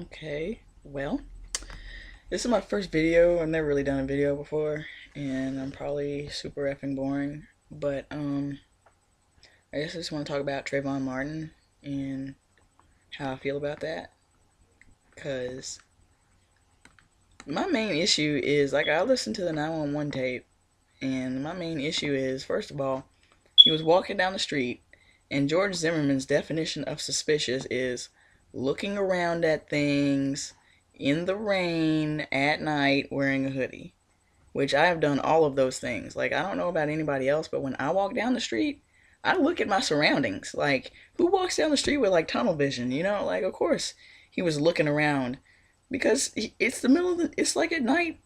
Okay, well, this is my first video. I've never really done a video before, and I'm probably super effing boring. But I guess I just want to talk about Trayvon Martin and how I feel about that. Cause my main issue is like I listened to the 911 tape, and my main issue is first of all, he was walking down the street, and George Zimmerman's definition of suspicious is looking around at things in the rain at night wearing a hoodie. Which I have done all of those things. Like, I don't know about anybody else, but when I walk down the street, I look at my surroundings. Like, who walks down the street with, like, tunnel vision, you know? Like, of course, he was looking around because it's the middle of the, it's like at night,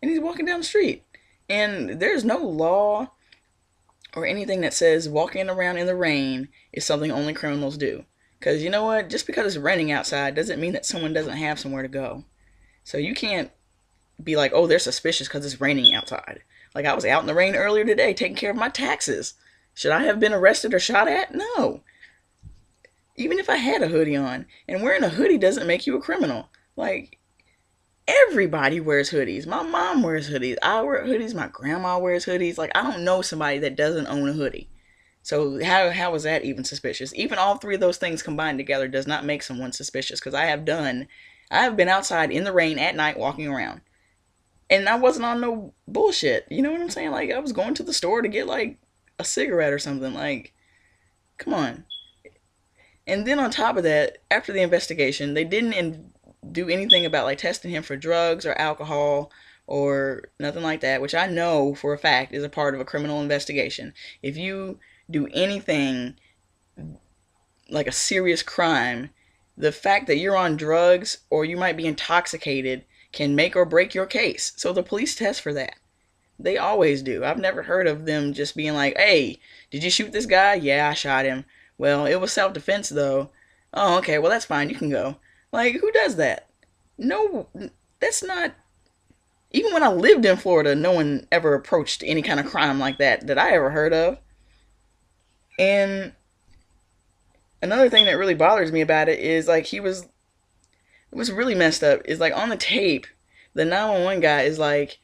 and he's walking down the street. And there's no law or anything that says walking around in the rain is something only criminals do. Because you know what? Just because it's raining outside doesn't mean that someone doesn't have somewhere to go. So you can't be like, oh, they're suspicious because it's raining outside. Like, I was out in the rain earlier today taking care of my taxes. Should I have been arrested or shot at? No. Even if I had a hoodie on, and wearing a hoodie doesn't make you a criminal. Like, everybody wears hoodies. My mom wears hoodies. I wear hoodies. My grandma wears hoodies. Like, I don't know somebody that doesn't own a hoodie. So how is that even suspicious? Even all three of those things combined together does not make someone suspicious, because I have been outside in the rain at night walking around. And I wasn't on no bullshit. You know what I'm saying? Like, I was going to the store to get, like, a cigarette or something. Like, come on. And then on top of that, after the investigation, they didn't do anything about, like, testing him for drugs or alcohol or nothing like that, which I know for a fact is a part of a criminal investigation. If you do anything like a serious crime, the fact that you're on drugs or you might be intoxicated can make or break your case. So the police test for that. They always do. I've never heard of them just being like, hey, did you shoot this guy? Yeah, I shot him. Well, it was self-defense though. Oh, okay, well that's fine, you can go. Like, who does that? No, that's not... Even when I lived in Florida, no one ever approached any kind of crime like that I ever heard of. And another thing that really bothers me about it is, like, what's really messed up is, like, on the tape, the 911 guy is like,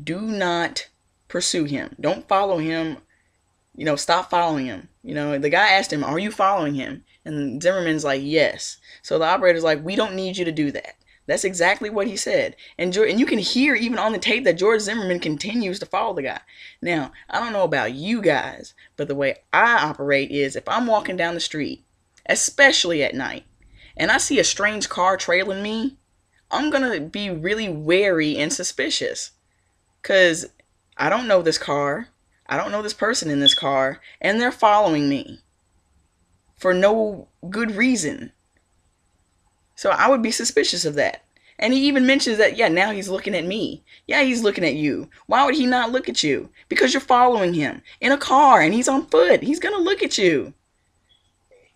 do not pursue him. Don't follow him. You know, stop following him. You know, the guy asked him, are you following him? And Zimmerman's like, yes. So the operator's like, we don't need you to do that. That's exactly what he said. And you can hear even on the tape that George Zimmerman continues to follow the guy. Now, I don't know about you guys, but the way I operate is if I'm walking down the street, especially at night, and I see a strange car trailing me, I'm gonna be really wary and suspicious. Because I don't know this car, I don't know this person in this car, and they're following me for no good reason. So I would be suspicious of that. And he even mentions that, yeah, now he's looking at me. Yeah, he's looking at you. Why would he not look at you? Because you're following him in a car and he's on foot. He's gonna look at you.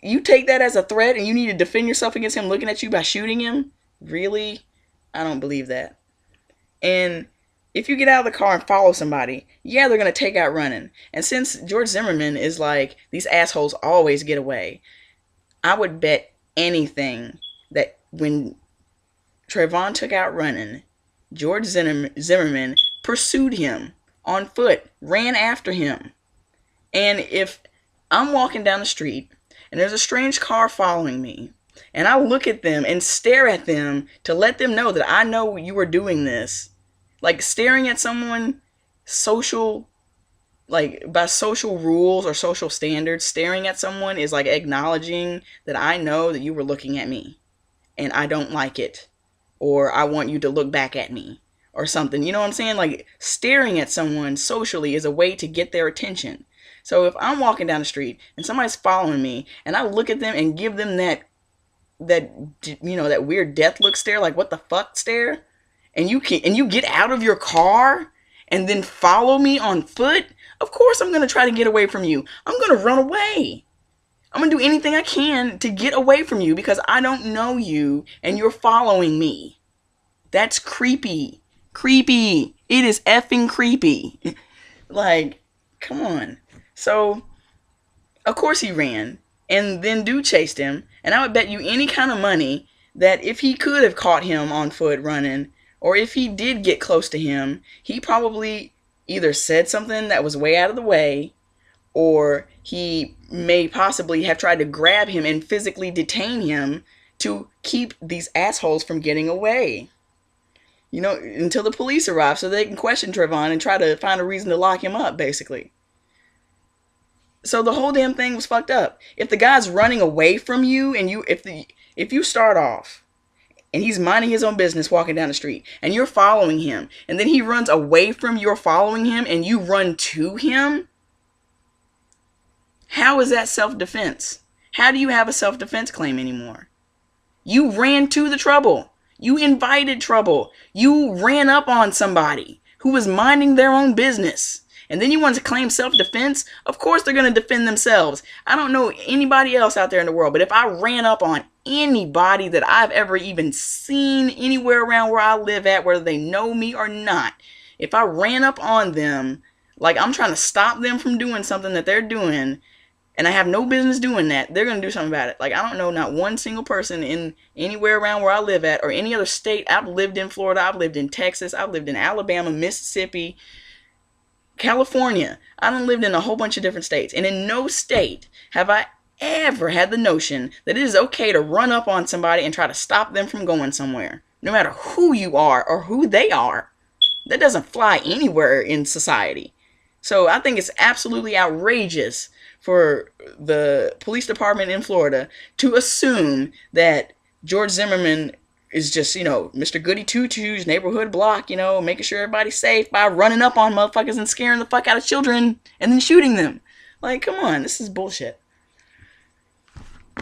You take that as a threat and you need to defend yourself against him looking at you by shooting him? Really? I don't believe that. And if you get out of the car and follow somebody, yeah, they're going to take out running. And since George Zimmerman is like, these assholes always get away, I would bet anything that when Trayvon took out running, George Zimmerman pursued him on foot, ran after him. And if I'm walking down the street and there's a strange car following me, and I look at them and stare at them to let them know that I know you are doing this, like staring at someone like by social rules or social standards, staring at someone is like acknowledging that I know that you were looking at me and I don't like it, or I want you to look back at me or something. You know what I'm saying? Like, staring at someone socially is a way to get their attention. So if I'm walking down the street and somebody's following me and I look at them and give them that weird death look stare, like what the fuck stare, and you get out of your car and then follow me on foot, of course I'm going to try to get away from you. I'm going to run away. I'm going to do anything I can to get away from you because I don't know you and you're following me. That's creepy. Creepy. It is effing creepy. Like, come on. So, of course he ran. And then dude chased him. And I would bet you any kind of money that if he could have caught him on foot running, or if he did get close to him, he probably either said something that was way out of the way, or he may possibly have tried to grab him and physically detain him to keep these assholes from getting away. You know, until the police arrive so they can question Trayvon and try to find a reason to lock him up, basically. So the whole damn thing was fucked up. If the guy's running away from you and if you start off and he's minding his own business walking down the street and you're following him and then he runs away from your following him and you run to him, how is that self-defense? How do you have a self-defense claim anymore? You ran to the trouble. You invited trouble. You ran up on somebody who was minding their own business. And then you want to claim self-defense? Of course they're going to defend themselves. I don't know anybody else out there in the world, but if I ran up on anybody that I've ever even seen anywhere around where I live at, whether they know me or not, if I ran up on them, like I'm trying to stop them from doing something that they're doing, and I have no business doing that, they're going to do something about it. Like, I don't know not one single person in anywhere around where I live at or any other state. I've lived in Florida. I've lived in Texas. I've lived in Alabama, Mississippi, California. I done lived in a whole bunch of different states. And in no state have I ever had the notion that it is okay to run up on somebody and try to stop them from going somewhere. No matter who you are or who they are. That doesn't fly anywhere in society. So I think it's absolutely outrageous for the police department in Florida to assume that George Zimmerman is just, you know, Mr. Goody Two-Shoes, neighborhood block, you know, making sure everybody's safe by running up on motherfuckers and scaring the fuck out of children and then shooting them. Like, come on, this is bullshit.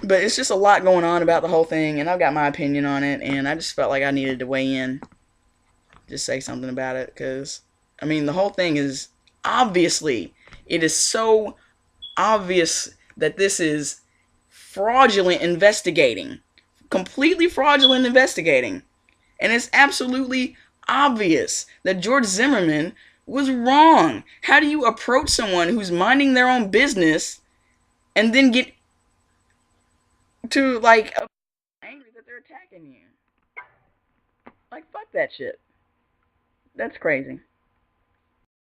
But it's just a lot going on about the whole thing, and I've got my opinion on it, and I just felt like I needed to weigh in, just say something about it, because, I mean, the whole thing is, obviously, it is so obvious that this is fraudulent investigating. Completely fraudulent investigating. And it's absolutely obvious that George Zimmerman was wrong. How do you approach someone who's minding their own business and then get to, like, angry that they're attacking you? Like, fuck that shit. That's crazy.